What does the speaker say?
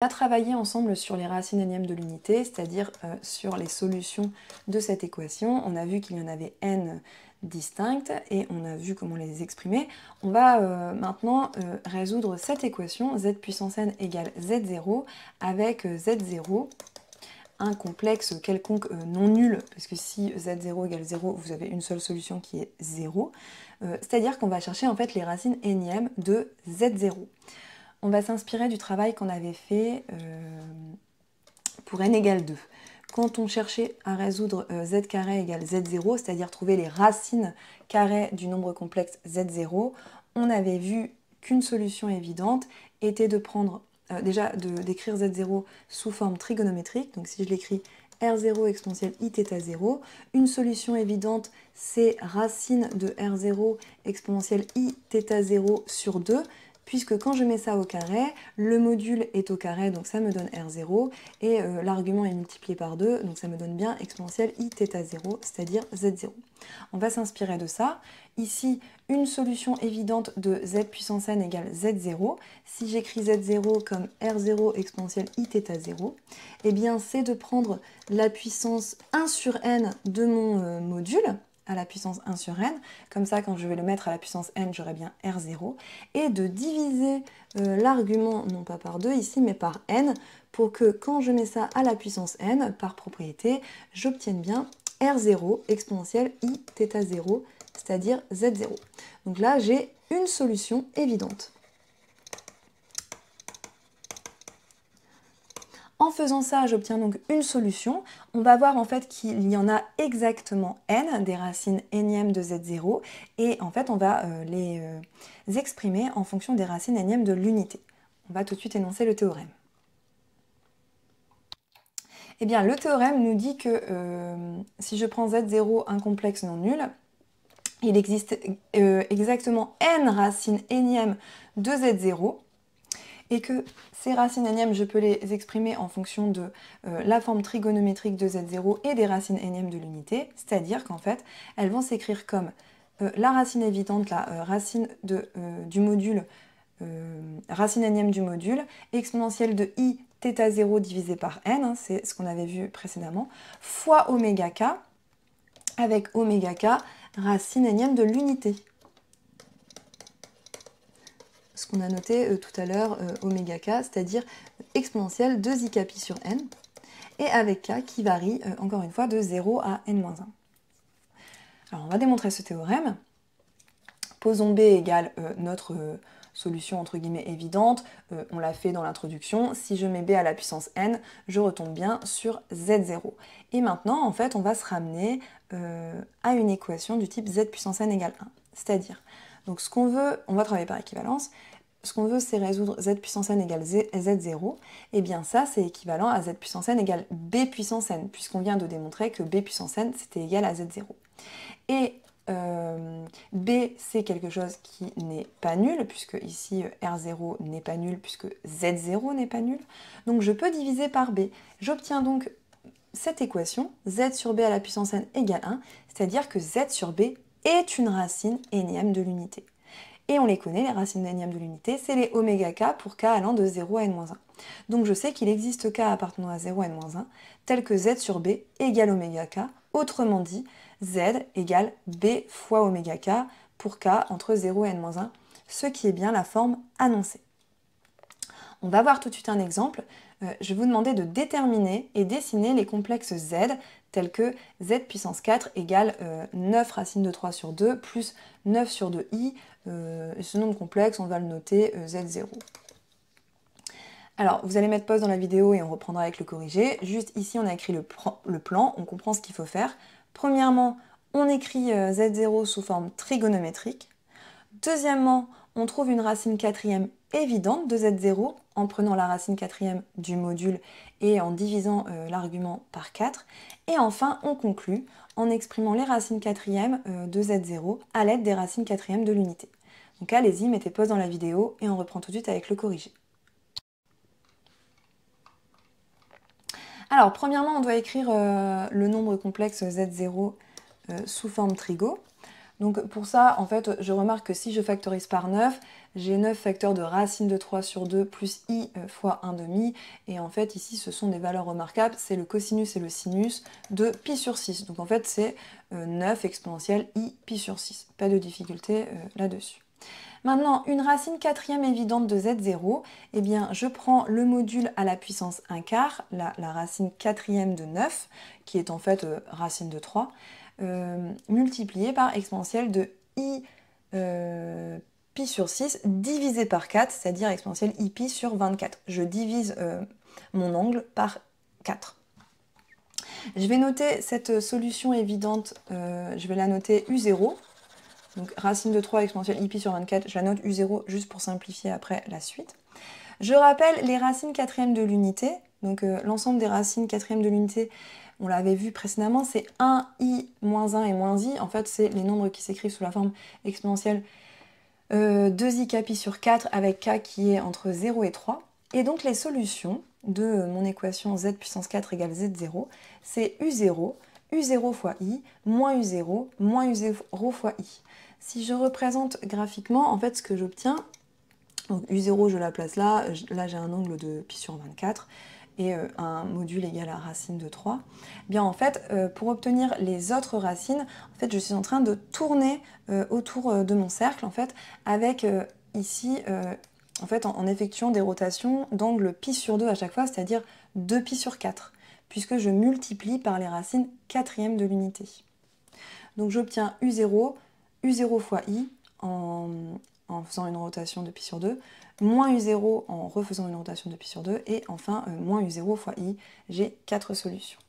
On a travaillé ensemble sur les racines énièmes de l'unité, c'est-à-dire sur les solutions de cette équation. On a vu qu'il y en avait n distinctes et on a vu comment les exprimer. On va maintenant résoudre cette équation, z puissance n égale z0, avec z0, un complexe quelconque non nul, parce que si z0 égale 0, vous avez une seule solution qui est 0. C'est-à-dire qu'on va chercher en fait les racines énièmes de z0. On va s'inspirer du travail qu'on avait fait pour n égale 2. Quand on cherchait à résoudre z carré égale z0, c'est-à-dire trouver les racines carrées du nombre complexe z0, on avait vu qu'une solution évidente était de prendre, d'écrire z0 sous forme trigonométrique. Donc si je l'écris R0 exponentielle iθ0, une solution évidente c'est racine de R0 exponentielle iθ0 sur 2, puisque quand je mets ça au carré, le module est au carré, donc ça me donne R0, et l'argument est multiplié par 2, donc ça me donne bien exponentielle iθ0, c'est-à-dire Z0. On va s'inspirer de ça. Ici, une solution évidente de z puissance n égale Z0. Si j'écris Z0 comme R0 exponentielle iθ0, eh bien c'est de prendre la puissance 1 sur n de mon module, à la puissance 1 sur n, comme ça quand je vais le mettre à la puissance n, j'aurai bien R0, et de diviser l'argument, non pas par 2 ici, mais par n, pour que quand je mets ça à la puissance n, par propriété, j'obtienne bien R0 exponentielle iθ0, c'est-à-dire Z0. Donc là, j'ai une solution évidente. En faisant ça, j'obtiens donc une solution. On va voir en fait qu'il y en a exactement n, des racines énièmes de z0, et en fait on va les exprimer en fonction des racines énièmes de l'unité. On va tout de suite énoncer le théorème. Eh bien, le théorème nous dit que si je prends z0 un complexe non nul, il existe exactement n racines énièmes de z0, et que ces racines énièmes, je peux les exprimer en fonction de la forme trigonométrique de z0 et des racines énièmes de l'unité, c'est-à-dire qu'en fait, elles vont s'écrire comme la racine évidente, la racine du module, racine énième du module, exponentielle de i θ0 divisé par n, hein, c'est ce qu'on avait vu précédemment, fois oméga k, avec oméga k, racine énième de l'unité. Ce qu'on a noté tout à l'heure, oméga k, c'est-à-dire exponentielle de zi pi sur n, et avec k qui varie, encore une fois, de 0 à n-1. Alors on va démontrer ce théorème. Posons b égale notre solution entre guillemets évidente, on l'a fait dans l'introduction. Si je mets b à la puissance n, je retombe bien sur z0. Et maintenant, en fait, on va se ramener à une équation du type z puissance n égale 1. C'est-à-dire, donc ce qu'on veut, on va travailler par équivalence, ce qu'on veut c'est résoudre z puissance n égale z0, et bien ça c'est équivalent à z puissance n égale b puissance n, puisqu'on vient de démontrer que b puissance n c'était égal à z0. Et b c'est quelque chose qui n'est pas nul, puisque ici R0 n'est pas nul, puisque Z0 n'est pas nul. Donc je peux diviser par b. J'obtiens donc cette équation, z sur b à la puissance n égale 1, c'est-à-dire que z sur b est une racine énième de l'unité. Et on les connaît, les racines énièmes de l'unité, c'est les oméga k pour k allant de 0 à n-1. Donc je sais qu'il existe k appartenant à 0 à n-1, tel que z sur b égale oméga k, autrement dit, z égale b fois oméga k pour k entre 0 et n-1, ce qui est bien la forme annoncée. On va voir tout de suite un exemple. Je vais vous demander de déterminer et dessiner les complexes z, tels que z puissance 4 égale 9 racine de 3 sur 2 plus 9 sur 2i. Ce nombre complexe, on va le noter z0. Alors, vous allez mettre pause dans la vidéo et on reprendra avec le corrigé. Juste ici, on a écrit le plan, on comprend ce qu'il faut faire. Premièrement, on écrit z0 sous forme trigonométrique. Deuxièmement, on trouve une racine quatrième évidente de z0 en prenant la racine quatrième du module et en divisant l'argument par 4. Et enfin, on conclut en exprimant les racines quatrièmes de z0 à l'aide des racines quatrièmes de l'unité. Donc allez-y, mettez pause dans la vidéo et on reprend tout de suite avec le corrigé. Alors, premièrement, on doit écrire le nombre complexe z0 sous forme trigo. Donc pour ça, en fait, je remarque que si je factorise par 9, j'ai 9 facteurs de racine de 3 sur 2 plus i fois 1 demi. Et en fait, ici, ce sont des valeurs remarquables. C'est le cosinus et le sinus de pi sur 6. Donc en fait, c'est 9 exponentielle i pi sur 6. Pas de difficulté là-dessus. Maintenant, une racine quatrième évidente de z0, eh bien, je prends le module à la puissance 1 quart, la racine quatrième de 9, qui est en fait racine de 3, multiplié par exponentielle de i pi sur 6 divisé par 4, c'est-à-dire exponentielle i pi sur 24. Je divise mon angle par 4. Je vais noter cette solution évidente, je vais la noter U0. Donc racine de 3 exponentielle i pi sur 24, je la note U0 juste pour simplifier après la suite. Je rappelle les racines quatrièmes de l'unité. Donc l'ensemble des racines quatrièmes de l'unité, on l'avait vu précédemment, c'est 1i moins 1 et moins i. En fait, c'est les nombres qui s'écrivent sous la forme exponentielle 2ik pi sur 4 avec k qui est entre 0 et 3. Et donc les solutions de mon équation z puissance 4 égale z0, c'est U0, U0 fois i, moins U0, moins U0 fois i. Si je représente graphiquement, en fait, ce que j'obtiens, donc U0, je la place là, j'ai un angle de pi sur 24, et un module égal à racine de 3, bien en fait, pour obtenir les autres racines, en fait, je suis en train de tourner autour de mon cercle, en fait, avec ici, en fait, en effectuant des rotations d'angle pi sur 2 à chaque fois, c'est-à-dire 2 pi sur 4, puisque je multiplie par les racines quatrièmes de l'unité. Donc j'obtiens U0, U0 fois i en faisant une rotation de pi sur 2, moins U0 en refaisant une rotation de pi sur 2, et enfin moins U0 fois i, j'ai 4 solutions.